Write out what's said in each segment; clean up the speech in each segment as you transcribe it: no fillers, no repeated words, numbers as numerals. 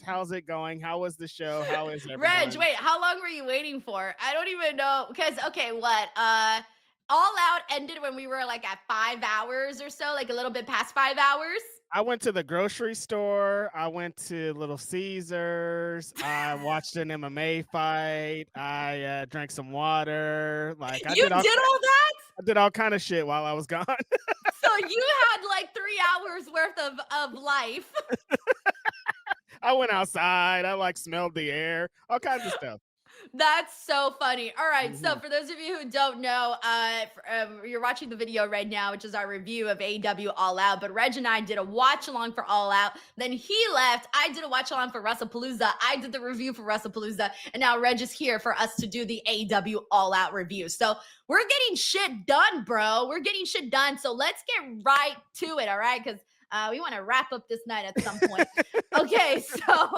How's it going? How was the show? How is Reg, everyone? wait, how long were you waiting for? I don't even know because okay, what? All Out ended when we were like at 5 hours or so, like a little bit past 5 hours. I went to the grocery store. I went to Little Caesars. I watched an MMA fight. I drank some water. Like You did all that? I did all kind of shit while I was gone. So you had like 3 hours worth of life. I went outside. I like smelled the air. All kinds of stuff. That's so funny. All right. So, Mhm. for those of you who don't know, you're watching the video right now, which is our review of AEW All Out. But Reg and I did a watch along for All Out. Then he left. I did a watch along for WrestlePalooza. I did the review for WrestlePalooza. And now Reg is here for us to do the AEW All Out review. So, we're getting shit done, bro. We're getting shit done. So, let's get right to it. All right. Because we want to wrap up this night at some point. Okay. So,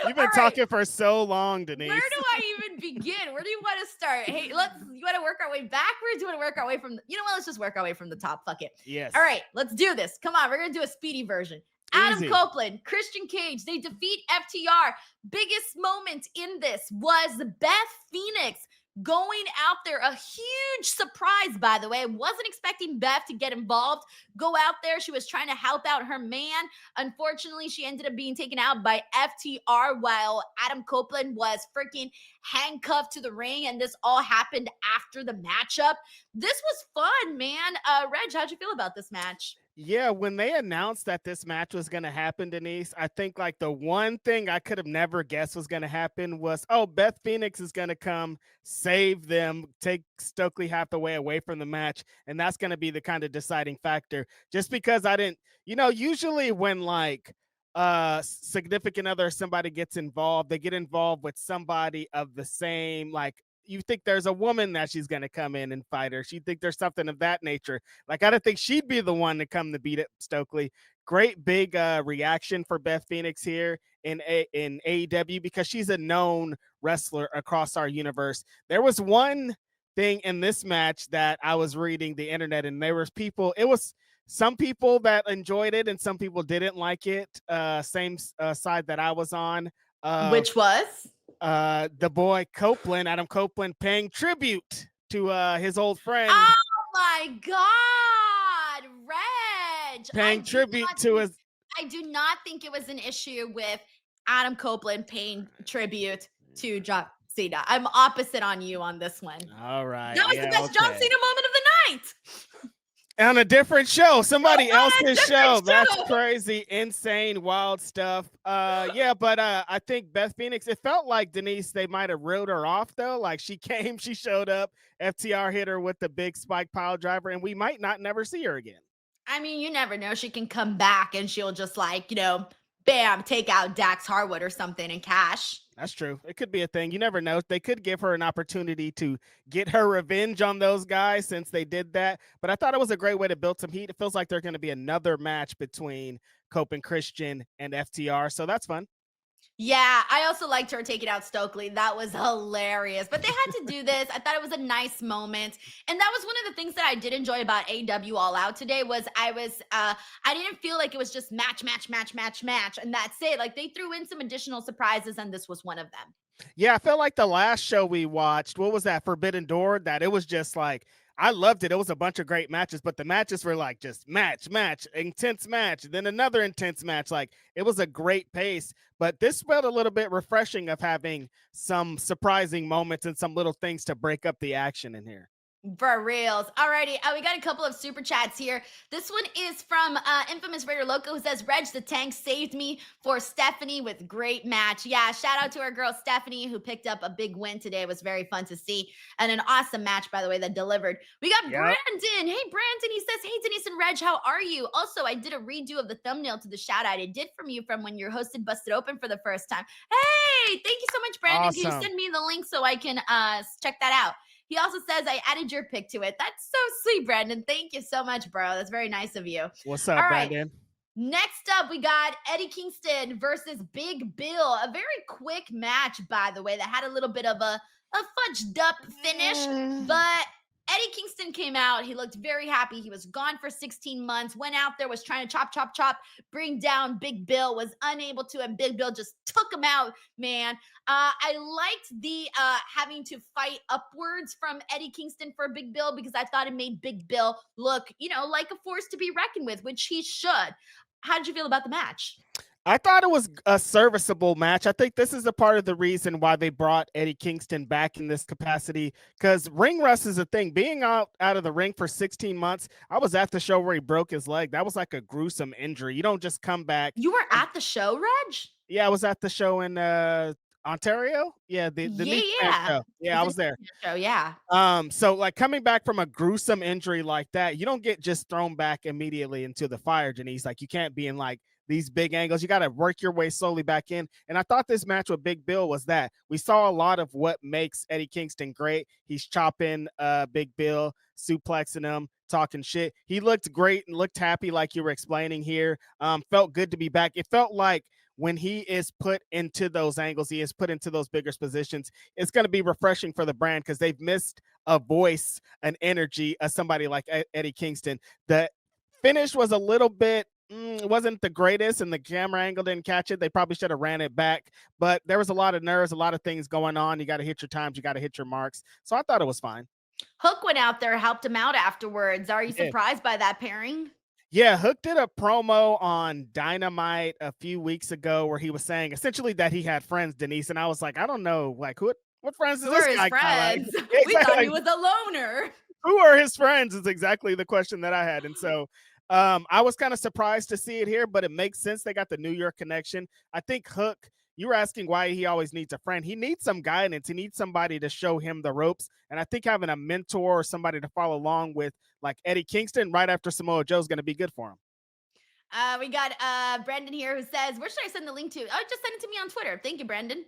You've all been right. talking for so long, Where Denise. do I even begin? Where do you want to start? Hey, you want to work our way backwards? You want to work our way from you know what? Let's just work our way from the top. Fuck it. All Yes. right, let's do this. Come on, we're gonna do a speedy version. Adam Easy. Copeland, Christian Cage, they defeat FTR. Biggest moment in this was Beth Phoenix going out there. A huge surprise, by the way. Wasn't expecting Beth to get involved. Go out there. She was trying to help out her man. Unfortunately, she ended up being taken out by FTR while Adam Copeland was freaking handcuffed to the ring. And this all happened after the matchup. This was fun, man. Reg, how'd you feel about this match? Yeah, when they announced that this match was going to happen, Denise, I think like the one thing I could have never guessed was going to happen was, oh, Beth Phoenix is going to come save them, take Stokely half the way away from the match. And that's going to be the kind of deciding factor. Just because I didn't, usually when like significant other or somebody gets involved, they get involved with somebody of the same like you think there's a woman that she's going to come in and fight her. She think there's something of that nature. Like, I don't think she'd be the one to come to beat up Stokely. Great big reaction for Beth Phoenix here in AEW because she's a known wrestler across our universe. There was one thing in this match that I was reading the internet, and there was people. It was some people that enjoyed it, and some people didn't like it. Same side that I was on. Of Which was? the boy Copeland, Adam Copeland, paying tribute to his old friend, Oh my God, Reg. paying tribute to his. I do not think it was an issue with Adam Copeland paying tribute to John Cena. I'm opposite on you on this one. All right, That was the yeah, best John okay. Cena moment of the night. On a different show, somebody else's Different show. That's show. crazy, insane, wild stuff. Yeah, but I think Beth Phoenix. It felt like Denise. They might have wrote her off though. Like she came, she showed up. FTR hit her with the big spike pile driver, and we might not never see her again. I mean, you never know. She can come back and she'll just like, bam, take out Dax Harwood or something and cash. That's true. It could be a thing. You never know. They could give her an opportunity to get her revenge on those guys since they did that. But I thought it was a great way to build some heat. It feels like there's going to be another match between Cope and Christian and FTR. So that's fun. Yeah, I also liked her taking out Stokely. That was hilarious. But they had to do this. I thought it was a nice moment. And that was one of the things that I did enjoy about AEW All Out today was I didn't feel like it was just match, and that's it. Like they threw in some additional surprises, and this was one of them. Yeah, I felt like the last show we watched, what was that, Forbidden Door? That it was just like, I loved it. It was a bunch of great matches, but the matches were like just match, intense match, then another intense match. Like it was a great pace, but this felt a little bit refreshing of having some surprising moments and some little things to break up the action in here. For reals. Alrighty, we got a couple of super chats here. This one is from Infamous Raider Loco who says, Reg the Tank saved me for Stephanie with great match. Yeah, shout out to our girl Stephanie who picked up a big win today. It was very fun to see. And an awesome match, by the way, that delivered. We got Yep. Brandon. Hey, Brandon. He says, hey, Denise and Reg, how are you? Also, I did a redo of the thumbnail to the shout out I did from you from when you hosted Busted Open for the first time. Hey, thank you so much, Brandon. Can you Awesome. send me the link so I can check that out? He also says, I added your pick to it. That's so sweet, Brandon. Thank you so much, bro. That's very nice of you. What's up, All right. Brandon? Next up, we got Eddie Kingston versus Big Bill. A very quick match, by the way, that had a little bit of a fudged up finish. But Eddie Kingston came out. He looked very happy. He was gone for 16 months, went out there, was trying to chop, chop, chop, bring down Big Bill, was unable to, and Big Bill just took him out, man. I liked the having to fight upwards from Eddie Kingston for Big Bill because I thought it made Big Bill look, like a force to be reckoned with, which he should. How did you feel about the match? I thought it was a serviceable match. I think this is a part of the reason why they brought Eddie Kingston back in this capacity, because ring rust is a thing. Being out of the ring for 16 months, I was at the show where he broke his leg. That was like a gruesome injury. You don't just come back. You were at the show, Reg? Yeah, I was at the show in Ontario. Yeah, the Yeah, New Japan yeah. show. It Yeah, was I a was there. show, yeah. So like coming back from a gruesome injury like that, you don't get just thrown back immediately into the fire, Denise. Like you can't be in like these big angles. You got to work your way slowly back in. And I thought this match with Big Bill was that. We saw a lot of what makes Eddie Kingston great. He's chopping Big Bill, suplexing him, talking shit. He looked great and looked happy, like you were explaining here. Felt good to be back. It felt like when he is put into those angles, he is put into those bigger positions, it's going to be refreshing for the brand because they've missed a voice, an energy of somebody like Eddie Kingston. The finish was a little bit, wasn't the greatest, and the camera angle didn't catch it. They probably should have ran it back, but there was a lot of nerves, a lot of things going on. You got to hit your times, you got to hit your marks. So I thought it was fine. Hook went out there, helped him out afterwards. Are you Yeah. surprised by that pairing? Yeah, Hook did a promo on Dynamite a few weeks ago where he was saying essentially that he had friends, Denise, and I was like, I don't know, like what friends does Who this are his guy got? Like, friends? We thought exactly, he was a loner. who are his friends is exactly the question that I had. And so I was kind of surprised to see it here, but it makes sense. They got the New York connection. I think Hook, you were asking why he always needs a friend. He needs some guidance. He needs somebody to show him the ropes. And I think having a mentor or somebody to follow along with, like Eddie Kingston, right after Samoa Joe, is going to be good for him. We got Brandon here who says, "Where should I send the link to?" Oh, just send it to me on Twitter. Thank you, Brandon.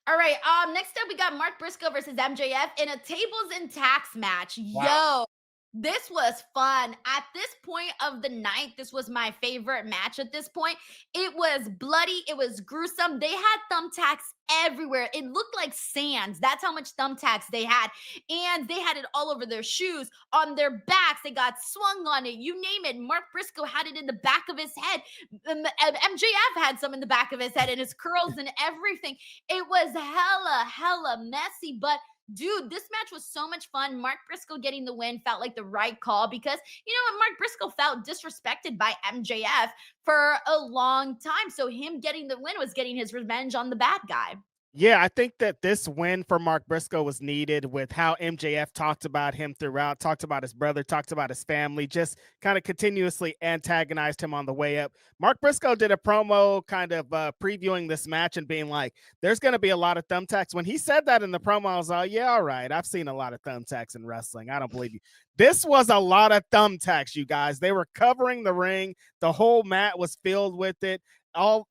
All right. Next up we got Mark Briscoe versus MJF in a tables and tax match. Wow. Yo, this was fun. At this point of the night, this was my favorite match at this point. It was bloody, it was gruesome. They had thumbtacks everywhere. It looked like sands. That's how much thumbtacks they had. And they had it all over their shoes, on their backs. They got swung on it. You name it. Mark Briscoe had it in the back of his head. MJF had some in the back of his head and his curls and everything. It was hella messy, but dude, this match was so much fun. Mark Briscoe getting the win felt like the right call because you know what? Mark Briscoe felt disrespected by MJF for a long time. So him getting the win was getting his revenge on the bad guy. Yeah, I think that this win for Mark Briscoe was needed with how MJF talked about him throughout, talked about his brother, talked about his family, just kind of continuously antagonized him on the way up. Mark Briscoe did a promo kind of previewing this match and being like, there's going to be a lot of thumbtacks. When he said that in the promo, I was like, yeah, all right. I've seen a lot of thumbtacks in wrestling. I don't believe you. This was a lot of thumbtacks, you guys. They were covering the ring. The whole mat was filled with it.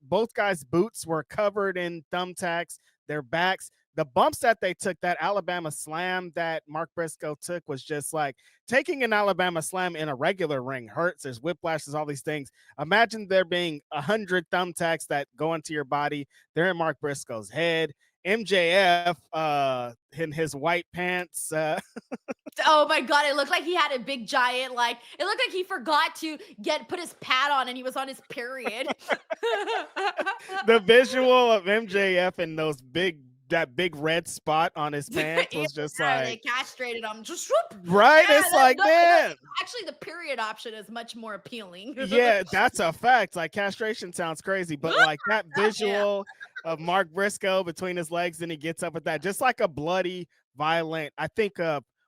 Both guys' boots were covered in thumbtacks, their backs. The bumps that they took, that Alabama slam that Mark Briscoe took was just like taking an Alabama slam in a regular ring hurts. There's whiplashes, all these things. Imagine there being 100 thumbtacks that go into your body. They're in Mark Briscoe's head. MJF in his white pants. Oh my god, it looked like he had a big giant, like it looked like he forgot to put his pad on and he was on his period. The visual of MJF and that big red spot on his pants was just Yeah, they like, castrated him. Just whoop. right? Yeah, It's like, man. actually the period option is much more appealing. Yeah, that's a fact. Like castration sounds crazy, but like that Yeah. visual of Mark Briscoe between his legs and he gets up with that, just like a bloody, violent. I think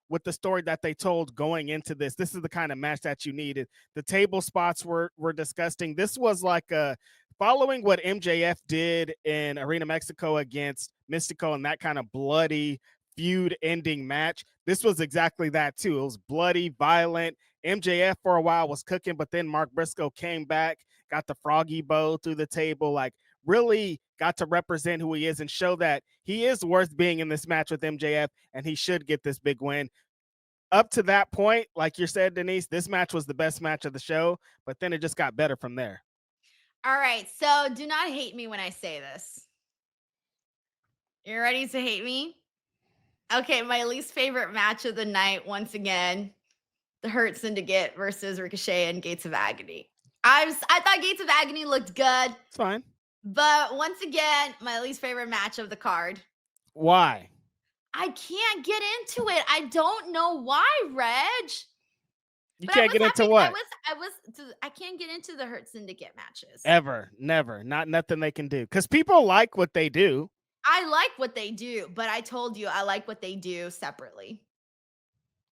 with the story that they told going into this is the kind of match that you needed. The table spots were disgusting. This was like following what MJF did in Arena Mexico against Mystico and that kind of bloody feud ending match. This was exactly that too. It was bloody, violent. MJF for a while was cooking, but then Mark Briscoe came back, got the froggy bow through the table, like really got to represent who he is and show that he is worth being in this match with MJF and he should get this big win. Up to that point, like you said, Denise, this match was the best match of the show, but then it just got better from there. All right, so do not hate me when I say this. You're ready to hate me? Okay, my least favorite match of the night, once again, the Hurt Syndicate versus Ricochet and Gates of Agony. I thought Gates of Agony looked good, It's fine. but once again, my least favorite match of the card. Why? I can't get into it. I don't know why, Reg. You But I can't was get into happy. what? I can't get into the Hurt Syndicate matches. Ever, never, not nothing they can do. Because people like what they do. I like what they do, but I told you I like what they do separately.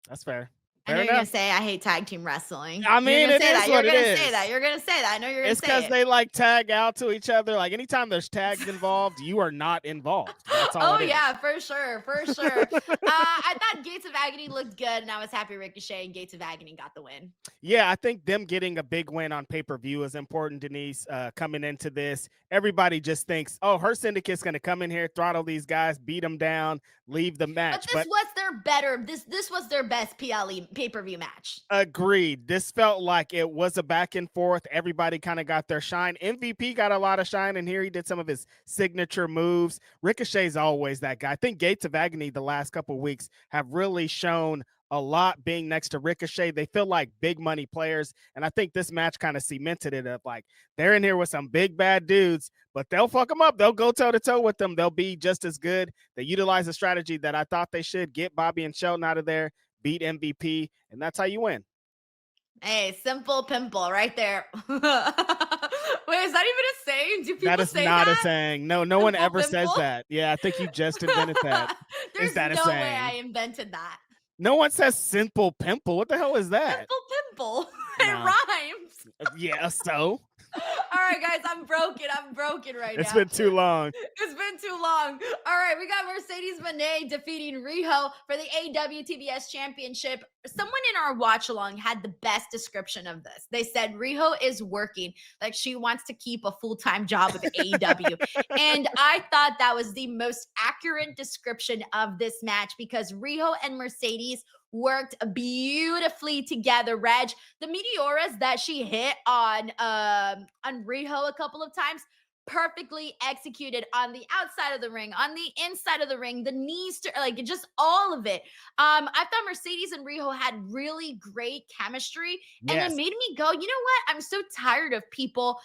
That's fair. I know Fair you're gonna enough. say I hate tag team wrestling. I You're mean, gonna it say is that. You're what it gonna say that. is. You're gonna say that. I know you're gonna It's say because it. they like tag out to each other. Like anytime there's tags involved, you are not involved. That's all Oh it is. yeah, for sure, for sure. I thought Gates of Agony looked good, and I was happy Ricochet and Gates of Agony got the win. Yeah, I think them getting a big win on pay-per-view is important, Denise. Coming into this, everybody just thinks, oh, her syndicate's going to come in here, throttle these guys, beat them down, leave the But match. this But was their better. This was their best PLE pay-per-view match. agreed. This felt like it was a back and forth. Everybody kind of got their shine. MVP got a lot of shine in here. He did some of his signature moves. Ricochet's always that guy. I think Gates of Agony the last couple of weeks have really shown a lot being next to Ricochet. They feel like big money players. And I think this match kind of cemented it up. Like they're in here with some big bad dudes, but they'll fuck them up. They'll go toe to toe with them. They'll be just as good. They utilize a strategy that I thought they should get Bobby and Shelton out of there, beat MVP, and that's how you win. Hey, simple pimple right there. Wait, is that even a saying? Do That people is say not a that? saying. No, no one Simple ever says pimple? that. Yeah, I think you just invented that. Is There's that a no way I saying? invented that. No one says simple pimple. What the hell is that? Simple pimple. It No. rhymes. Yeah, so All right, guys, I'm broken. I'm broken right it's now. been too long. It's been too long. All right, we got Mercedes Moné defeating Riho for the AEW TBS Championship. Someone in our watch along had the best description of this. They said Riho is working like she wants to keep a full-time job with AEW. And I thought that was the most accurate description of this match because Riho and Mercedes worked beautifully together. Reg, the meteoras that she hit on Riho a couple of times, perfectly executed on the outside of the ring, on the inside of the ring, the knees to like just all of it. I thought Mercedes and Riho had really great chemistry, and it Yes. made me go, you know what? I'm so tired of people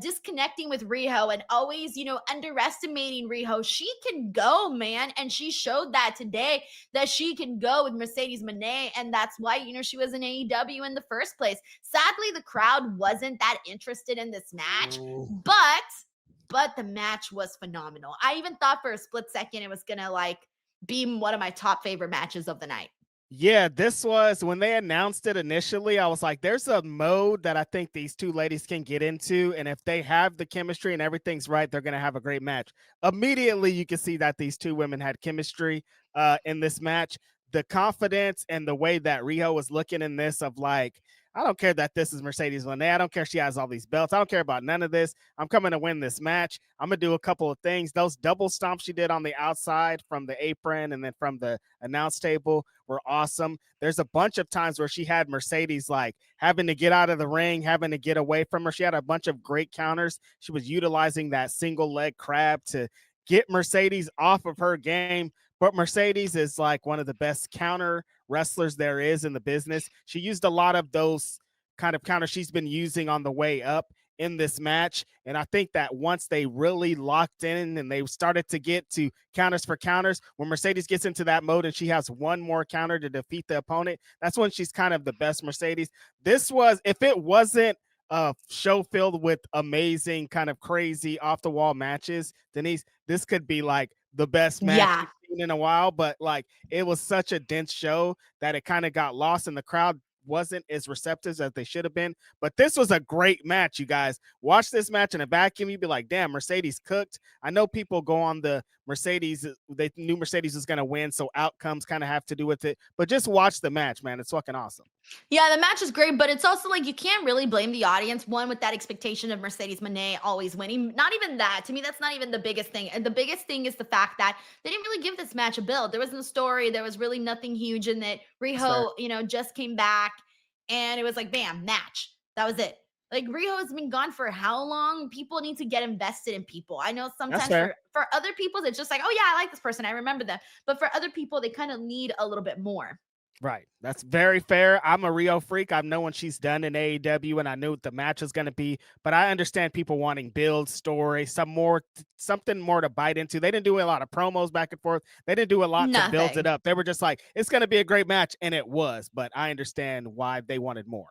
disconnecting with Riho and always, underestimating Riho. She can go, man, and she showed that today that she can go with Mercedes Moné, and that's why she was in AEW in the first place. Sadly, the crowd wasn't that interested in this match, Ooh. but the match was phenomenal. I even thought for a split second it was gonna be one of my top favorite matches of the night. Yeah, this was when they announced it initially. I was like, there's a mode that I think these two ladies can get into. And if they have the chemistry and everything's right, they're going to have a great match. Immediately, you can see that these two women had chemistry in this match. The confidence and the way that Riho was looking in this, of like, I don't care that this is Mercedes Moné. I don't care she has all these belts. I don't care about none of this. I'm coming to win this match. I'm going to do a couple of things. Those double stomps she did on the outside from the apron and then from the announce table were awesome. There's a bunch of times where she had Mercedes like having to get out of the ring, having to get away from her. She had a bunch of great counters. She was utilizing that single leg crab to get Mercedes off of her game. But Mercedes is like one of the best counter wrestlers there is in the business. She used a lot of those kind of counters she's been using on the way up in this match. And I think that once they really locked in and they started to get to counters for counters, when Mercedes gets into that mode and she has one more counter to defeat the opponent, that's when she's kind of the best Mercedes. This was, if it wasn't a show filled with amazing kind of crazy off the wall matches, Denise, this could be like the best match Yeah. we've seen in a while. But like it was such a dense show that it kind of got lost and the crowd wasn't as receptive as they should have been. But this was a great match, you guys. Watch this match in a vacuum. You'd be like, damn, Mercedes cooked. I know people go on the Mercedes. They knew Mercedes was going to win, so outcomes kind of have to do with it. But just watch the match, man. It's fucking awesome. Yeah, the match is great, but it's also like you can't really blame the audience. One, with that expectation of Mercedes Moné always winning. Not even that. To me, that's not even the biggest thing. And the biggest thing is the fact that they didn't really give this match a build. There wasn't a story. There was really nothing huge in it. Riho, just came back and it was like, bam, match. That was it. Like Rio has been gone for how long? People need to get invested in people. I know That's sometimes fair. for other people, it's just like, oh yeah, I like this person. I remember them. But for other people, they kind of need a little bit more. Right. That's very fair. I'm a Rio freak. I've known what she's done in AEW, and I knew what the match was going to be. But I understand people wanting build story, something more to bite into. They didn't do a lot of promos back and forth. They didn't do a lot to build it Nothing. up. They were just like, it's going to be a great match, and it was. But I understand why they wanted more.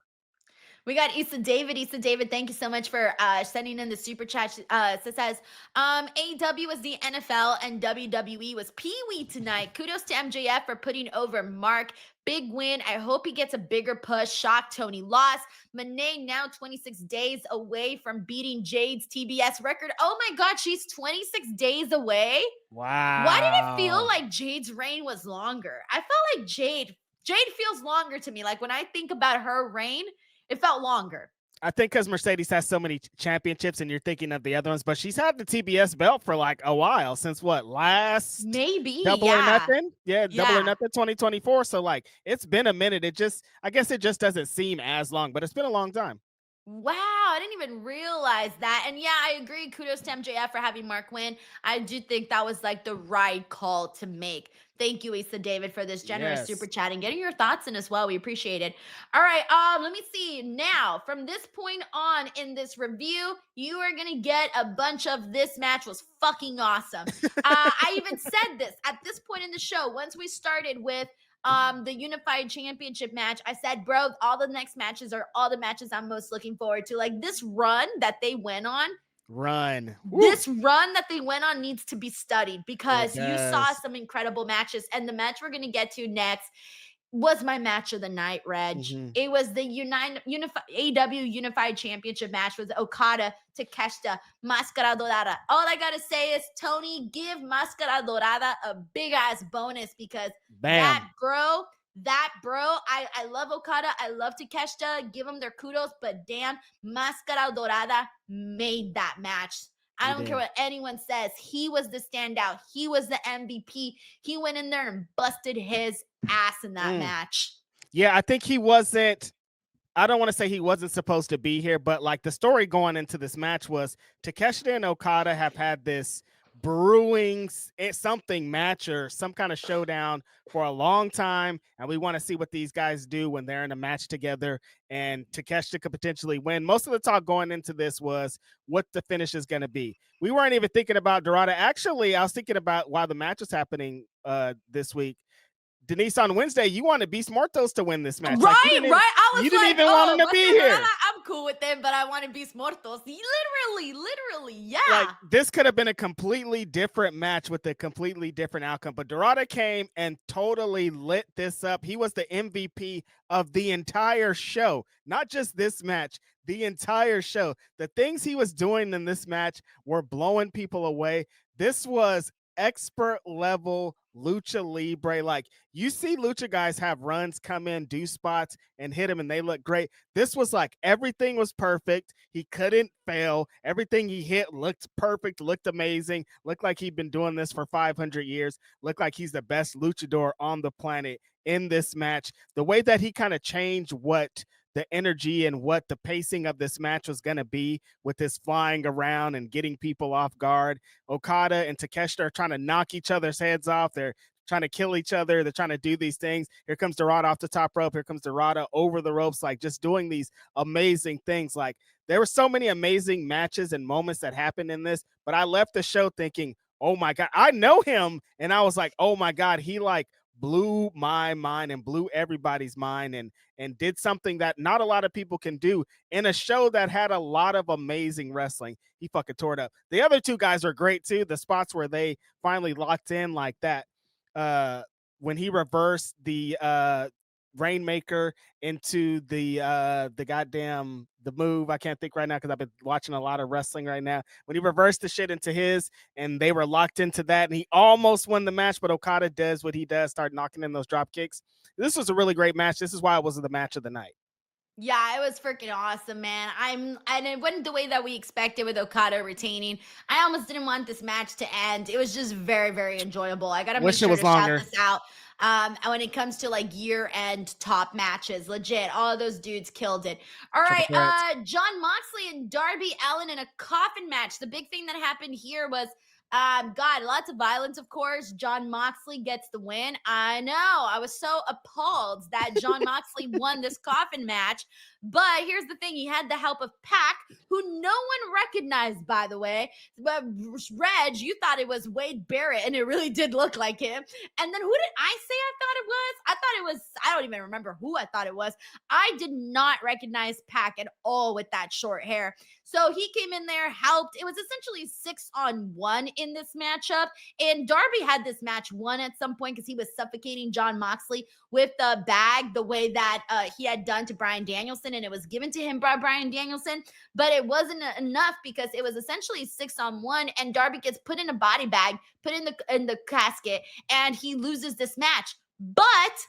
We got Issa David. Issa David, thank you so much for sending in the super chat. It says, AEW was the NFL and WWE was Pee Wee tonight. Kudos to MJF for putting over Mark. Big win. I hope he gets a bigger push. Shock Tony lost. Monet now 26 days away from beating Jade's TBS record. Oh my God, she's 26 days away. Why did it feel Wow. like Jade's reign was longer? I felt like Jade feels longer to me. Like when I think about her reign, it felt longer. I think because Mercedes has so many championships and you're thinking of the other ones, but she's had the TBS belt for like a while since what, last Maybe, Double or yeah. Nothing? Yeah, Double or Yeah. Nothing 2024. So like it's been a minute. I guess it just doesn't seem as long, but it's been a long time. Wow, I didn't even realize that. And yeah, I agree. Kudos to MJF for having Mark win. I do think that was like the right call to make. Thank you, Issa David, for this generous super Yes. chat and getting your thoughts in as well. We appreciate it. All right, let me see. Now, from this point on in this review, you are gonna get a bunch of this match was fucking awesome. I even said this at this point in the show, once we started with the unified championship match, I said, bro, all the next matches are all the matches I'm most looking forward to. Like this run that they went on, Run. Woo. this run that they went on needs to be studied It because you saw does. some incredible matches. And the match we're going to get to next was my match of the night, Reg. Mhm. It was the AEW Unified Championship match with Okada, Takeshita, Mascara Dorada. All I gotta say is, Tony, give Mascara Dorada a big ass bonus because that Bam. bro, I love Okada, I love Takeshita, give them their kudos, but damn, Mascara Dorada made that match. I He don't care did. what anyone says. He was the standout. He was the MVP. He went in there and busted his ass in that match. Yeah, I think he wasn't. I don't want to say he wasn't supposed to be here, but like the story going into this match was Takeshita and Okada have had this brewing something match or some kind of showdown for a long time, and we want to see what these guys do when they're in a match together. And Takeshita could potentially win. Most of the talk going into this was what the finish is going to be. We weren't even thinking about Dorada. Actually, I was thinking about while the match was happening this week. Denise, on Wednesday, you wanted Beast Mortos to win this match. Like Right, right. I you was didn't like, even want oh, him to be here. I'm cool with them, but I want to be Mortos. Literally, yeah. Like this could have been a completely different match with a completely different outcome. But Dorada came and totally lit this up. He was the MVP of the entire show, not just this match, the entire show. The things he was doing in this match were blowing people away. This was expert level lucha libre. Like you see lucha guys have runs, come in, do spots and hit them and they look great. This was like everything was perfect. He couldn't fail. Everything he hit looked perfect, looked amazing, looked like he'd been doing this for 500 years, looked like he's the best luchador on the planet in this match. The way that he kind of changed what the energy and what the pacing of this match was going to be with this flying around and getting people off guard. Okada and Takeshita are trying to knock each other's heads off. They're trying to kill each other. They're trying to do these things. Here comes Dorada off the top rope. Here comes Dorada over the ropes, like just doing these amazing things. Like there were so many amazing matches and moments that happened in this, but I left the show thinking, oh my God, I know him. And I was like, oh my God, he like blew my mind and blew everybody's mind and did something that not a lot of people can do in a show that had a lot of amazing wrestling. He fucking tore it up. The other two guys are great too. The spots where they finally locked in like that. When he reversed the Rainmaker into the goddamn the move. I can't think right now because I've been watching a lot of wrestling right now. When he reversed the shit into his and they were locked into that and he almost won the match, but Okada does what he does, start knocking in those drop kicks. This was a really great match. This is why it was the match of the night. Yeah, it was freaking awesome, man. And it went the way that we expected with Okada retaining. I almost didn't want this match to end. It was just very, very enjoyable. I gotta make Wish it sure was to shout longer. this out. when it comes to like year-end top matches. Legit, all of those dudes killed it. All Triple right, threats. John Moxley and Darby Allin in a coffin match. The big thing that happened here was God, lots of violence, of course. John Moxley gets the win. I know. I was so appalled that John Moxley won this coffin match. But here's the thing, he had the help of Pac, who no one recognized, by the way. But Reg, you thought it was Wade Barrett, and it really did look like him. And then who did I say I thought it was? I thought it was, I don't even remember who I thought it was. I did not recognize Pac at all with that short hair. So he came in there, helped. It was essentially 6-on-1 in this matchup. And Darby had this match won at some point because he was suffocating John Moxley with the bag the way that he had done to Bryan Danielson, and it was given to him by Bryan Danielson. But it wasn't enough because it was essentially 6-on-1, and Darby gets put in a body bag, put in the casket, and he loses this match. But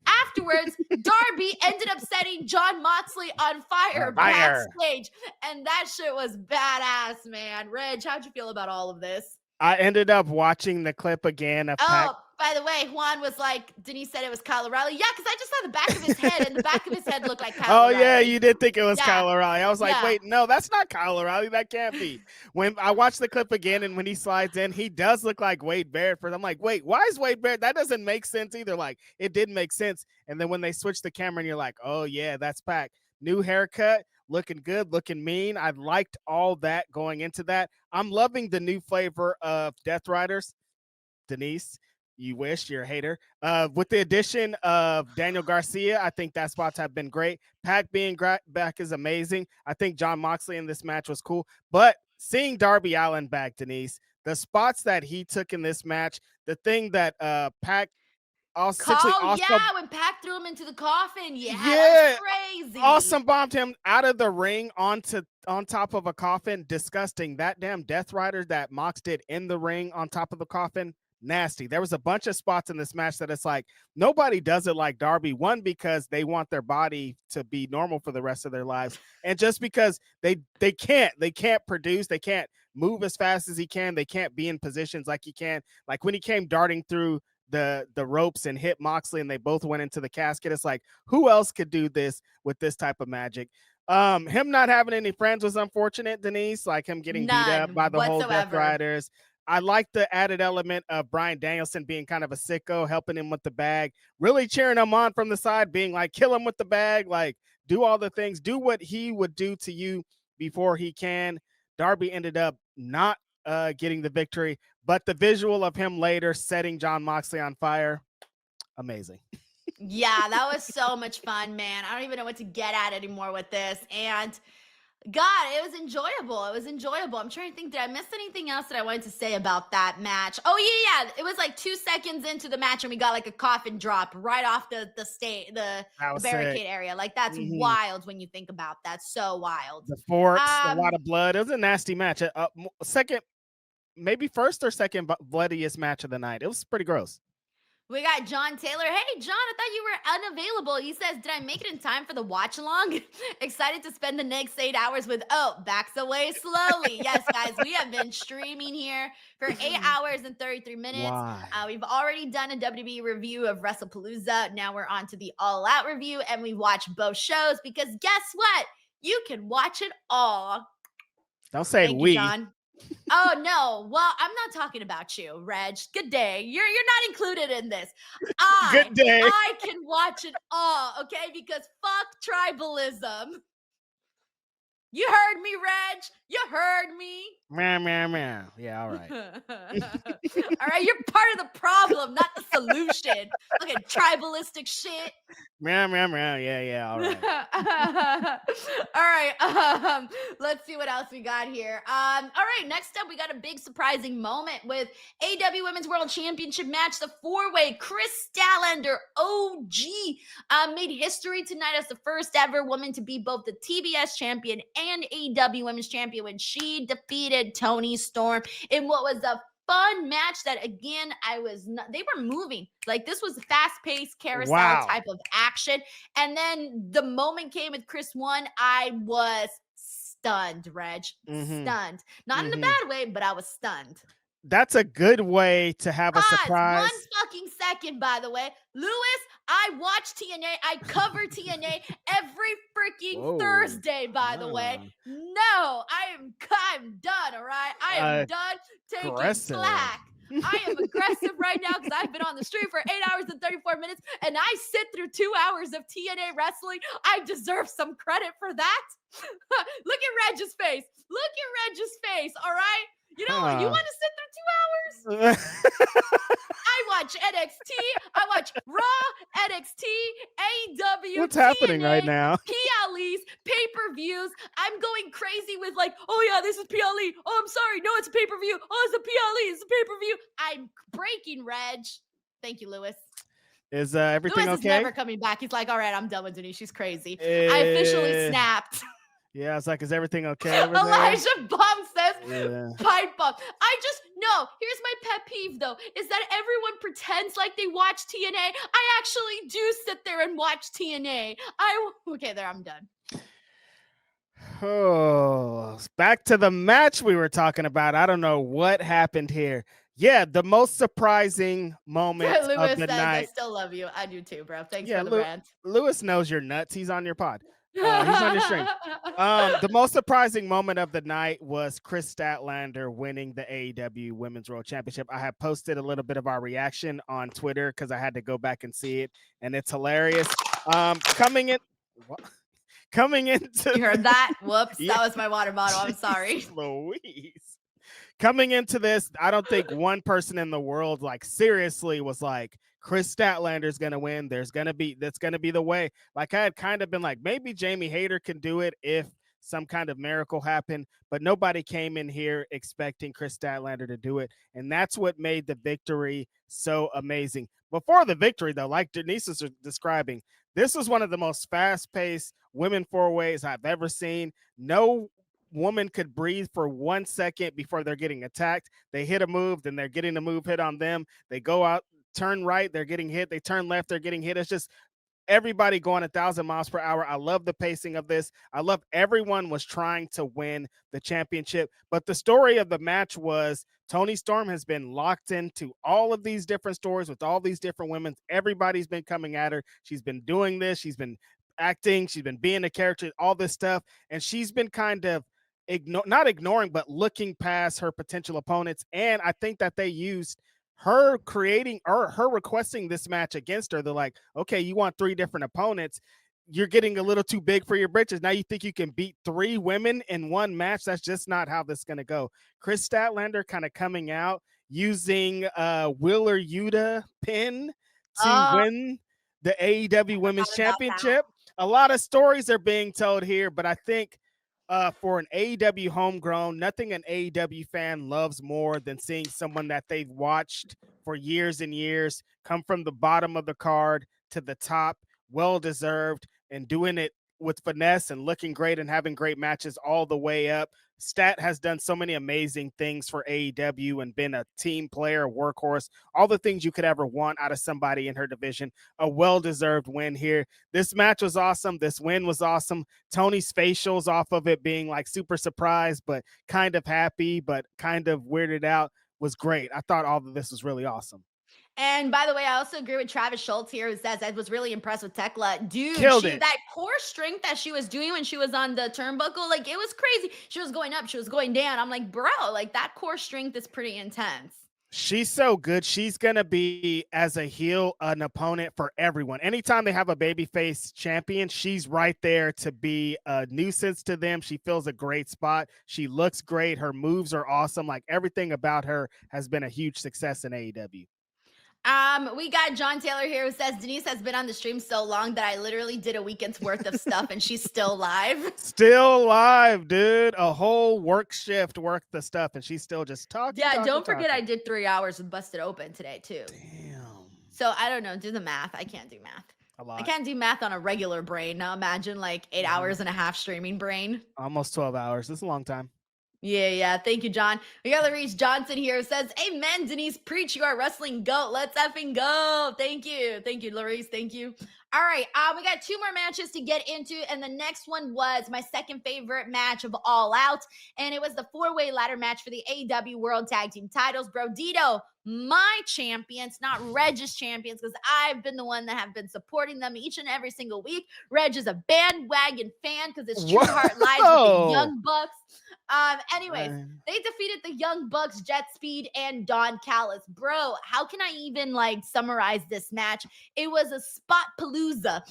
afterwards, Darby ended up setting John Moxley on fire backstage. And that shit was badass, man. Reg, how'd you feel about all of this? I ended up watching the clip again of Pac. By the way, Juan was like, Denise said it was Kyle O'Reilly. Yeah, because I just saw the back of his head, and the back of his head looked like Kyle O'Reilly. Yeah, you did think it was Kyle O'Reilly. I was like, wait, no, that's not Kyle O'Reilly. That can't be. When I watched the clip again, and when he slides in, he does look like Wade Barrett. I'm like, wait, why is Wade Barrett? That doesn't make sense either. Like, it did make sense. And then when they switch the camera, and you're like, oh, yeah, that's Pac. New haircut, looking good, looking mean. I liked all that going into that. I'm loving the new flavor of Death Riders. Denise, you wish, you're a hater. With the addition of Daniel Garcia, I think that spots have been great. Pac being back is amazing. I think John Moxley in this match was cool. But seeing Darby Allin back, Denise, the spots that he took in this match, the thing that Pac when Pac threw him into the coffin. Yeah, that was crazy. Awesome bombed him out of the ring on top of a coffin. Disgusting. That damn Death Rider that Mox did in the ring on top of the coffin. Nasty. There was a bunch of spots in this match that it's like nobody does it like Darby. One, because they want their body to be normal for the rest of their lives, and just because they can't produce, they can't move as fast as he can, they can't be in positions like he can. Like when he came darting through the ropes and hit Moxley, and they both went into the casket. It's like, who else could do this with this type of magic? Him not having any friends was unfortunate, Denise. Like him getting beat up by the whole Death Riders. I like the added element of Bryan Danielson being kind of a sicko, helping him with the bag, really cheering him on from the side, being like, kill him with the bag, like do all the things, do what he would do to you before he can. Darby ended up not getting the victory, but the visual of him later setting John Moxley on fire, amazing. Yeah, that was so much fun, man. I don't even know what to get at anymore with this. And God, it was enjoyable. It was enjoyable. I'm trying to think, did I miss anything else that I wanted to say about that match? Oh, yeah. It was like 2 seconds into the match, and we got like a coffin drop right off the barricade area. Like, that's wild when you think about that. So wild. The forks, a lot of blood. It was a nasty match. Second, maybe first or second bloodiest match of the night. It was pretty gross. We got John Taylor. Hey, John, I thought you were unavailable. He says, did I make it in time for the watch along? Excited to spend the next 8 hours with, backs away slowly. Yes, guys, we have been streaming here for 8 hours and 33 minutes. We've already done a WWE review of WrestlePalooza. Now we're on to the All Out review, and we watched both shows because guess what? You can watch it all. Don't say Thank we. You, John. Oh no! Well, I'm not talking about you, Reg. Good day. You're not included in this. Good day. I can watch it all, okay? Because fuck tribalism. You heard me, Reg. You heard me. Meow. Yeah, all right. All right, you're part of the problem, not the solution. Look at tribalistic shit. Meow. Yeah, all right. All right. Let's see what else we got here. All right, next up, we got a big surprising moment with AEW Women's World Championship match. The 4-way Chris Statlander OG made history tonight as the first ever woman to be both the TBS champion and AEW Women's Champion when she defeated Toni Storm in what was a fun match that, again, they were moving. Like, this was fast-paced carousel type of action. And then the moment came with Chris won, I was stunned, Reg. Stunned. Not in a bad way, but I was stunned. That's a good way to have a Pause. One surprise. fucking second, by the way. Lewis, I watch TNA. I cover TNA every freaking Whoa. Thursday, by the way. No, I'm done, all right? I am done taking Aggressive. slack. I am aggressive right now because I've been on the street for 8 hours and 34 minutes and I sit through 2 hours of TNA wrestling. I deserve some credit for that. Look at Reg's face. Look at Reg's face, all right? You know, you Huh. want to sit through 2 hours? I watch NXT, I watch Raw, NXT, AEW, What's happening right TNA, now? PLEs, pay-per-views. I'm going crazy with like, oh yeah, this is PLE. Oh, I'm sorry. No, it's a pay-per-view. Oh, it's a PLE. It's a pay-per-view. I'm breaking Reg. Thank you, Lewis. Is everything Lewis is okay? never coming back. He's like, all right, I'm done with Denise. She's crazy. I officially Eh, snapped. yeah, it's like, is everything okay over there? Elijah Bomb says, Yeah. pipe bomb. Here's my pet peeve though, is that everyone pretends like they watch TNA. I actually do sit there and watch TNA. Okay, there, I'm done. Oh, back to the match we were talking about. I don't know what happened here. Yeah, the most surprising moment of Lewis the says, I night. still love you. I do too, bro. Thanks Yeah, for the rant. Lewis knows you're nuts. He's on your pod. He's on your stream. The most surprising moment of the night was Chris Statlander winning the AEW Women's World Championship. I had posted a little bit of our reaction on Twitter because I had to go back and see it, and it's hilarious. Coming in, what? Coming into You heard that? Whoops, yeah, that was my water bottle. I'm sorry. Jesus Louise. Coming into this, I don't think one person in the world like seriously was like Chris Statlander's gonna win. That's gonna be the way. Like I had kind of been like maybe Jamie Hayter can do it if some kind of miracle happened, but nobody came in here expecting Chris Statlander to do it, and that's what made the victory so amazing. Before the victory, though, like Denise was describing, this was one of the most fast-paced women four ways I've ever seen. No woman could breathe for 1 second before they're getting attacked. They hit a move, then they're getting the move hit on them. They go out, turn right, they're getting hit. They turn left, they're getting hit. It's just everybody going 1,000 miles per hour. I love the pacing of this. I love everyone was trying to win the championship. But the story of the match was Toni Storm has been locked into all of these different stories with all these different women. Everybody's been coming at her. She's been doing this. She's been acting. She's been being a character, all this stuff. And she's been kind of not ignoring, but looking past her potential opponents. And I think that they used her creating or her requesting this match against her. They're like, okay, you want three different opponents. You're getting a little too big for your britches. Now you think you can beat three women in one match? That's just not how this is going to go. Chris Statlander kind of coming out using Willer Yuta pin to Oh, win the AEW Women's forgot about that. Championship. A lot of stories are being told here, but I think for an AEW homegrown, nothing an AEW fan loves more than seeing someone that they've watched for years and years come from the bottom of the card to the top, well deserved, and doing it with finesse and looking great and having great matches all the way up. Stat has done so many amazing things for AEW and been a team player, workhorse, all the things you could ever want out of somebody in her division. A well deserved win here. This match was awesome. This win was awesome. Tony's facials off of it being like super surprised, but kind of happy, but kind of weirded out was great. I thought all of this was really awesome. And by the way, I also agree with Travis Schultz here, who says I was really impressed with Tekla. Dude, Killed it. that core strength that she was doing when she was on the turnbuckle, like it was crazy. She was going up, she was going down. I'm like, bro, like that core strength is pretty intense. She's so good. She's gonna be as a heel an opponent for everyone. Anytime they have a babyface champion, she's right there to be a nuisance to them. She fills a great spot. She looks great. Her moves are awesome. Like everything about her has been a huge success in AEW. We got John Taylor here who says Denise has been on the stream so long that I literally did a weekend's worth of stuff and she's still live. Still live, dude. A whole work shift worth the stuff, and she's still just talking. Yeah, talking, don't forget I talking. did 3 hours with Busted Open today too. Damn. So I don't know, do the math. I can't do math. A I lot. can't do math on a regular brain. Now imagine like 8 hours and a half streaming brain. Almost 12 hours. This is a long time. Yeah. Thank you, John. We got Reese Johnson here who says, amen, Denise, preach, you are wrestling goat. Let's effing go. Thank you, Larice. Thank you. All right, we got two more matches to get into, and the next one was my second favorite match of All Out, and it was the four-way ladder match for the AEW World Tag Team titles. Brodito, my champions, not Reg's champions, because I've been the one that have been supporting them each and every single week. Reg is a bandwagon fan because his true heart lies with the Whoa! Young Bucks. Anyways, they defeated the Young Bucks, Jet Speed, and Don Callis. Bro, how can I even like summarize this match? It was a spot palooza.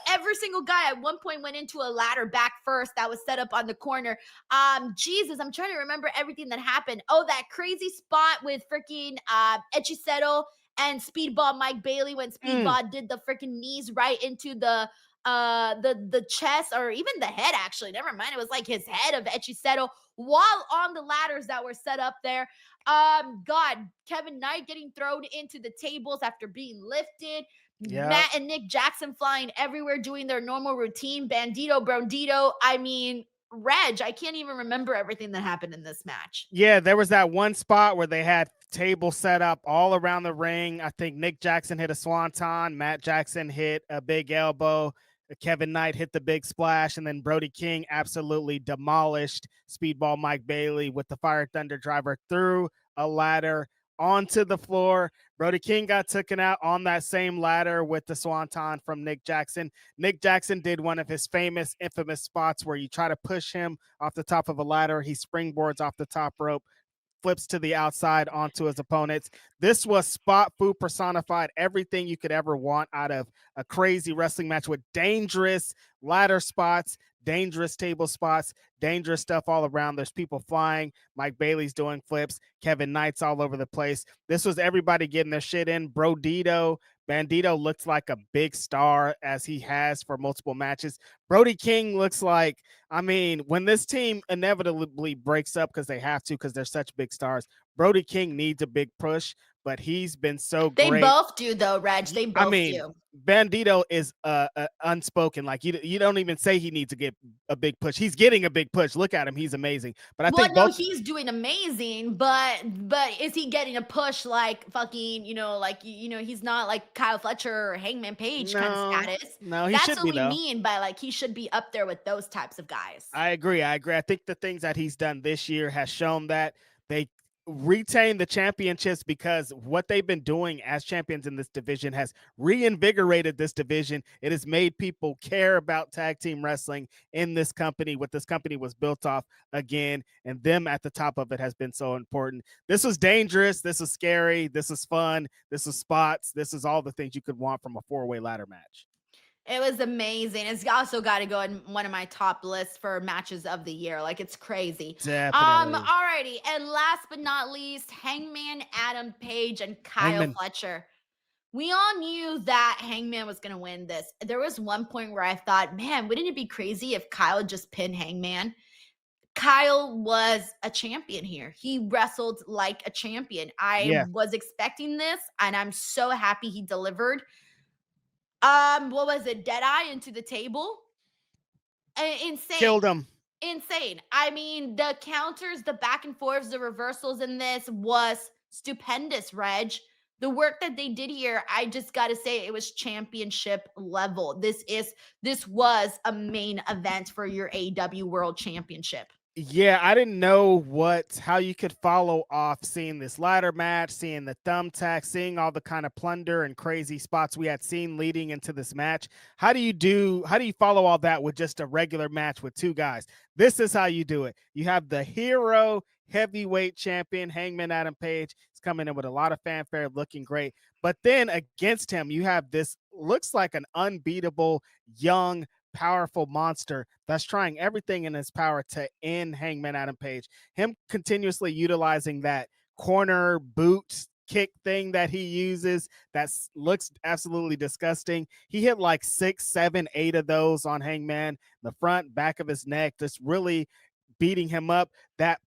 Every single guy at one point went into a ladder back first that was set up on the corner. Jesus, I'm trying to remember everything that happened. Oh, that crazy spot with freaking Echisetto and Speedball Mike Bailey when Speedball did the freaking knees right into the chest or even the head, actually. Never mind. It was like his head of Echisetto while on the ladders that were set up there. God, Kevin Knight getting thrown into the tables after being lifted. Yeah. Matt and Nick Jackson flying everywhere doing their normal routine. Bandito, Brondito. I mean, Reg, I can't even remember everything that happened in this match. Yeah, there was that one spot where they had tables set up all around the ring. I think Nick Jackson hit a swanton, Matt Jackson hit a big elbow, Kevin Knight hit the big splash, and then Brody King absolutely demolished Speedball Mike Bailey with the Fire Thunder driver through a ladder onto the floor. Brody King got taken out on that same ladder with the swanton from Nick Jackson. Nick Jackson did one of his famous, infamous spots where you try to push him off the top of a ladder. He springboards off the top rope, flips to the outside onto his opponents. This was spot food personified, everything you could ever want out of a crazy wrestling match with dangerous ladder spots, dangerous table spots, dangerous stuff all around. There's people flying. Mike Bailey's doing flips. Kevin Knight's all over the place. This was everybody getting their shit in. Brodito, Bandito looks like a big star as he has for multiple matches. Brody King looks like, I mean, when this team inevitably breaks up because they have to, because they're such big stars, Brody King needs a big push, but he's been so great. They both do, though, Reg. They both do. Bandito is unspoken. Like you don't even say he needs to get a big push. He's getting a big push. Look at him. He's amazing. But I think he's doing amazing, but is he getting a push like fucking, he's not like Kyle Fletcher or Hangman Page kind of status. No, he That's should what be, we mean by like he should be up there with those types of guys. I agree. I think the things that he's done this year has shown that they retain the championships because what they've been doing as champions in this division has reinvigorated this division. It has made people care about tag team wrestling in this company. What this company was built off again, and them at the top of it has been so important. This was dangerous. This is scary. This is fun. This is spots. This is all the things you could want from a four-way ladder match. It was amazing. It's also got to go in one of my top lists for matches of the year. Like, it's crazy. Definitely. Alrighty. And last but not least, Hangman Adam Page and Kyle Fletcher. We all knew that Hangman was going to win this. There was one point where I thought, man, wouldn't it be crazy if Kyle just pinned Hangman? Kyle was a champion here. He wrestled like a champion. I was expecting this, and I'm so happy he delivered. What was it? Deadeye into the table. Insane. Killed him. Insane. I mean, the counters, the back and forths, the reversals in this was stupendous, Reg. The work that they did here, I just got to say it was championship level. This was a main event for your AEW World Championship. Yeah, I didn't know how you could follow off seeing this ladder match, seeing the thumbtack, seeing all the kind of plunder and crazy spots we had seen leading into this match. How do you follow all that with just a regular match with two guys? This is how you do it. You have the hero heavyweight champion, Hangman Adam Page. He's coming in with a lot of fanfare, looking great. But then against him, you have this looks like an unbeatable young powerful monster that's trying everything in his power to end Hangman Adam Page. Him continuously utilizing that corner boot kick thing that he uses that looks absolutely disgusting. He hit like 6, 7, 8 of those on Hangman, the front, back of his neck, just really beating him up. That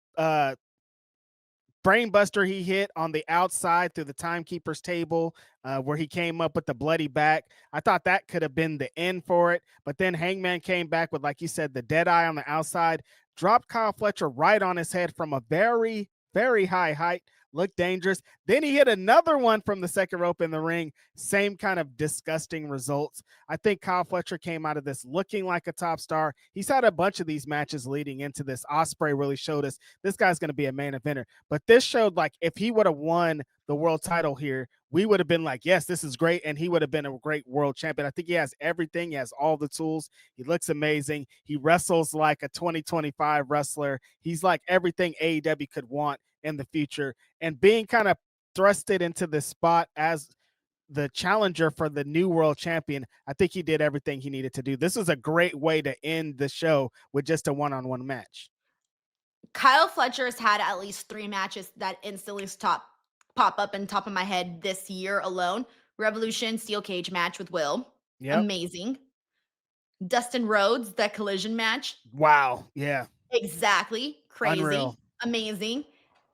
brainbuster he hit on the outside through the timekeeper's table where he came up with the bloody back. I thought that could have been the end for it. But then Hangman came back with, like you said, the dead eye on the outside, dropped Kyle Fletcher right on his head from a very, very high height, looked dangerous. Then he hit another one from the second rope in the ring. Same kind of disgusting results. I think Kyle Fletcher came out of this looking like a top star. He's had a bunch of these matches leading into this. Ospreay really showed us this guy's going to be a main eventer. But this showed like if he would have won the world title here, we would have been like, yes, this is great. And he would have been a great world champion. I think he has everything. He has all the tools. He looks amazing. He wrestles like a 2025 wrestler. He's like everything AEW could want in the future. And being kind of thrusted into this spot as the challenger for the new world champion, I think he did everything he needed to do. This is a great way to end the show with just a one-on-one match. Kyle Fletcher has had at least 3 matches that instantly pop up in top of my head this year alone. Revolution steel cage match with Will. Yep. Amazing. Dustin Rhodes, that collision match. Wow. Yeah. Exactly. Crazy. Unreal. Amazing.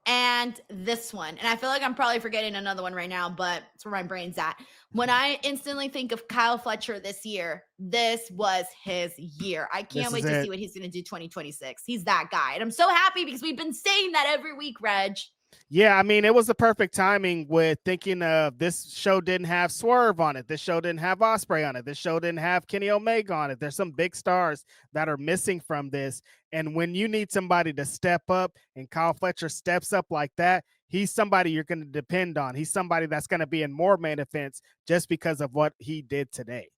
And this one. And I feel like I'm probably forgetting another one right now, but it's where my brain's at. When I instantly think of Kyle Fletcher this year, this was his year. I can't wait to see what he's going to do 2026. He's that guy. And I'm so happy because we've been saying that every week, Reg. Yeah, I mean, it was the perfect timing with thinking of this show didn't have Swerve on it. This show didn't have Ospreay on it. This show didn't have Kenny Omega on it. There's some big stars that are missing from this. And when you need somebody to step up and Kyle Fletcher steps up like that, he's somebody you're going to depend on. He's somebody that's going to be in more main events just because of what he did today.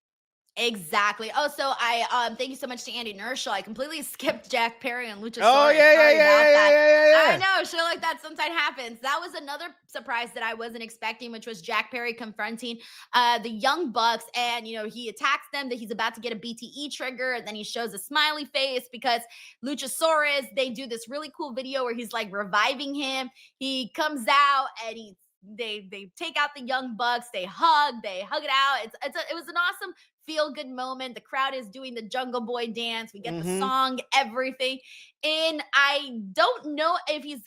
Exactly. Oh, so I thank you so much to Andy Nerschel. I completely skipped Jack Perry and Luchasaurus. Oh yeah. I know, shit like that sometimes happens. That was another surprise that I wasn't expecting, which was Jack Perry confronting the Young Bucks, and he attacks them that he's about to get a BTE trigger, and then he shows a smiley face because Luchasaurus. They do this really cool video where he's like reviving him. He comes out and they take out the Young Bucks. They hug it out. It was an awesome feel good moment. The crowd is doing the Jungle Boy dance. We get the song, everything. And I don't think he's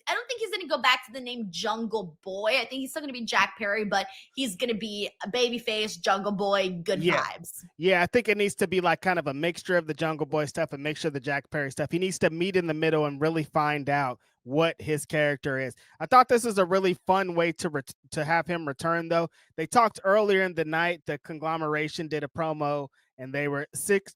going to go back to the name Jungle Boy. I think he's still going to be Jack Perry, but he's going to be a babyface Jungle Boy, good vibes. Yeah, I think it needs to be like kind of a mixture of the Jungle Boy stuff and mixture of the Jack Perry stuff. He needs to meet in the middle and really find out what his character is. I thought this is a really fun way to have him return, though. They talked earlier in the night, the conglomeration did a promo, and they were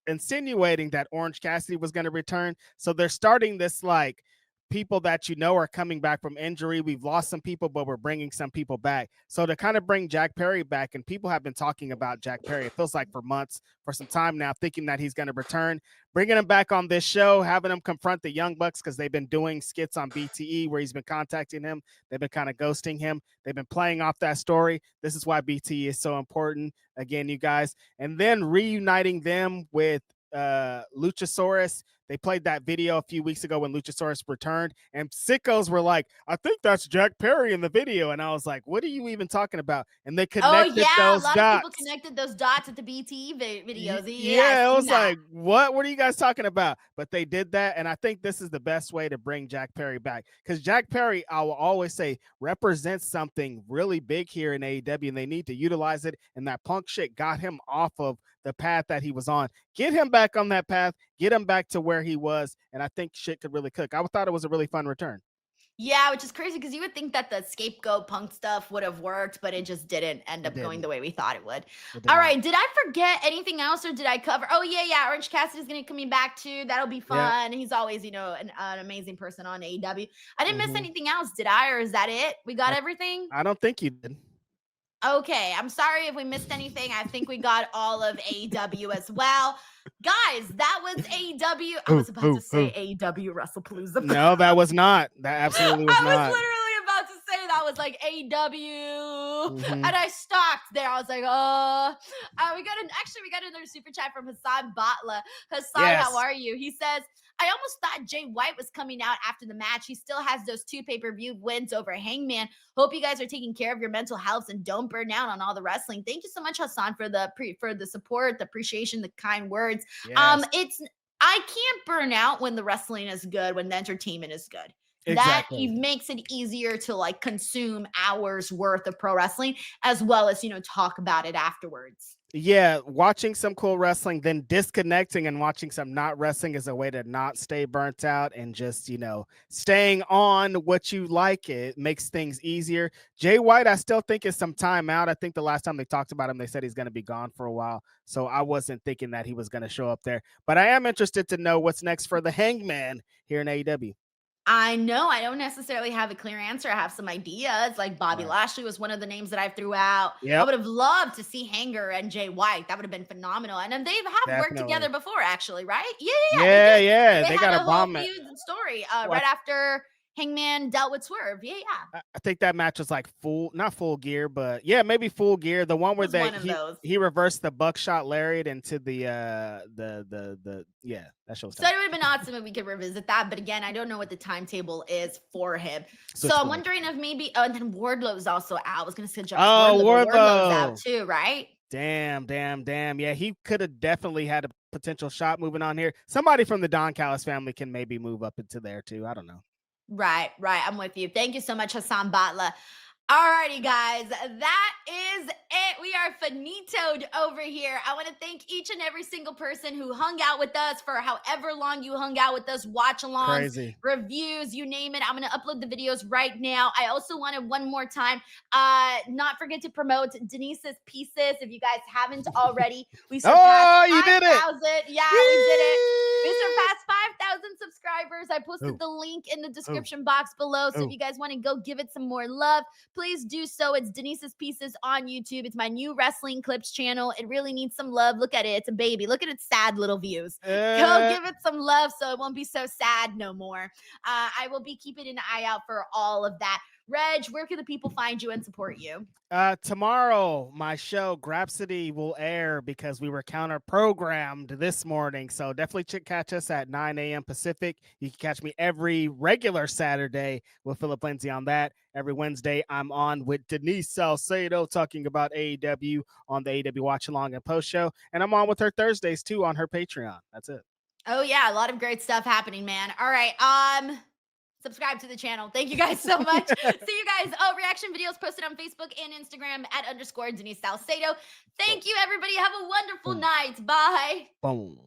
insinuating that Orange Cassidy was going to return. So they're starting this like people that are coming back from injury. We've lost some people, but we're bringing some people back. So to kind of bring Jack Perry back, and people have been talking about Jack Perry, it feels like for months, for some time now, thinking that he's going to return, bringing him back on this show, having him confront the Young Bucks because they've been doing skits on BTE where he's been contacting him. They've been kind of ghosting him. They've been playing off that story. This is why BTE is so important. Again, you guys, and then reuniting them with Luchasaurus. They played that video a few weeks ago when Luchasaurus returned, and sickos were like, I think that's Jack Perry in the video. And I was like, what are you even talking about? And they connected those dots. A lot of people connected those dots at the BTE videos. Yeah, it was like, what are you guys talking about? But they did that, and I think this is the best way to bring Jack Perry back. Because Jack Perry, I will always say, represents something really big here in AEW, and they need to utilize it, and that Punk shit got him off of the path that he was on. Get him back on that path, get him back to where he was, and I think shit could really cook. I thought it was a really fun return. Yeah, which is crazy because you would think that the scapegoat Punk stuff would have worked, but it just didn't end up going the way we thought it would. All right, did I forget anything else, or did I cover? Oh yeah, Orange Cassidy's going to be coming back too. That'll be fun. Yeah. He's always, an amazing person on AEW. I didn't miss anything else, did I? Or is that it? We got everything? I don't think you did. Okay, I'm sorry if we missed anything. I think we got all of AEW as well. Guys, that was AEW. I was about to say AEW WrestlePalooza. No, that was not. That absolutely was not. I was literally about to say that was like AEW. And I stopped there. I was like, we got another super chat from Hassan Batla. Hassan, how are you? He says, I almost thought Jay White was coming out after the match. He still has those 2 pay-per-view wins over Hangman. Hope you guys are taking care of your mental health and don't burn out on all the wrestling. Thank you so much, Hassan, for the support, the appreciation, the kind words. Yes. I can't burn out when the wrestling is good, when the entertainment is good. Exactly. That makes it easier to consume hours worth of pro wrestling, as well as, talk about it afterwards. Yeah, watching some cool wrestling, then disconnecting and watching some not wrestling is a way to not stay burnt out and just, staying on what you like. It makes things easier. Jay White, I still think is some time out. I think the last time they talked about him, they said he's going to be gone for a while. So I wasn't thinking that he was going to show up there. But I am interested to know what's next for the Hangman here in AEW. I know I don't necessarily have a clear answer. I have some ideas. Like Bobby Right. Lashley was one of the names that I threw out. I Yep, would have loved to see Hanger and Jay White. That would have been phenomenal. And then they have worked together definitely. before, actually, right? Yeah. They Yeah, did. yeah. They They had got a a whole bomb. feud story Well, right after Hangman dealt with Swerve. Yeah. I think that match was like not full gear, but yeah, maybe full gear. The one It where was they one of those. he reversed the buckshot lariat into the yeah, that show was So it tight. would have been awesome if we could revisit that. But again, I don't know what the timetable is for him. So Switch I'm blade. wondering if maybe, oh, and then Wardlow's also out. I was going to suggest Oh, Wardlow, but Wardlow's out Wardlow. too, right? Damn. Yeah, he could have definitely had a potential shot moving on here. Somebody from the Don Callis family can maybe move up into there too. I don't know. Right. I'm with you. Thank you so much, Hassan Batla. Alrighty, guys, that is it. We are finitoed over here. I want to thank each and every single person who hung out with us for however long you hung out with us, watch alongs, Crazy. reviews, you name it. I'm going to upload the videos right now. I also wanted one more time, not forget to promote Denise's Pieces. If you guys haven't already, we surpassed Oh, you did it. 5,000. Yeah, we did it. We surpassed 5,000 subscribers. I posted Ooh, the link in the ooh, description box below. So if ooh. you guys want to go give it some more love, please do so. It's Denise's Pieces on YouTube. It's my new wrestling clips channel. It really needs some love. Look at it. It's a baby. Look at its sad little views. Go Uh, give it some love so it won't be so sad no more. I will be keeping an eye out for all of that. Reg, where can the people find you and support you? Tomorrow, my show Grapsity will air because we were counter programmed this morning. So definitely catch us at 9 a.m. Pacific. You can catch me every regular Saturday with Philip Lindsay on that. Every Wednesday, I'm on with Denise Salcedo talking about AEW on the AEW Watch Along and Post Show. And I'm on with her Thursdays too on her Patreon. That's it. Oh yeah, a lot of great stuff happening, man. All right. Subscribe to the channel. Thank you guys so much. See you guys. Oh, reaction videos posted on Facebook and Instagram at _Denise Salcedo. Thank you, everybody. Have a wonderful Boom. night. Bye. Boom.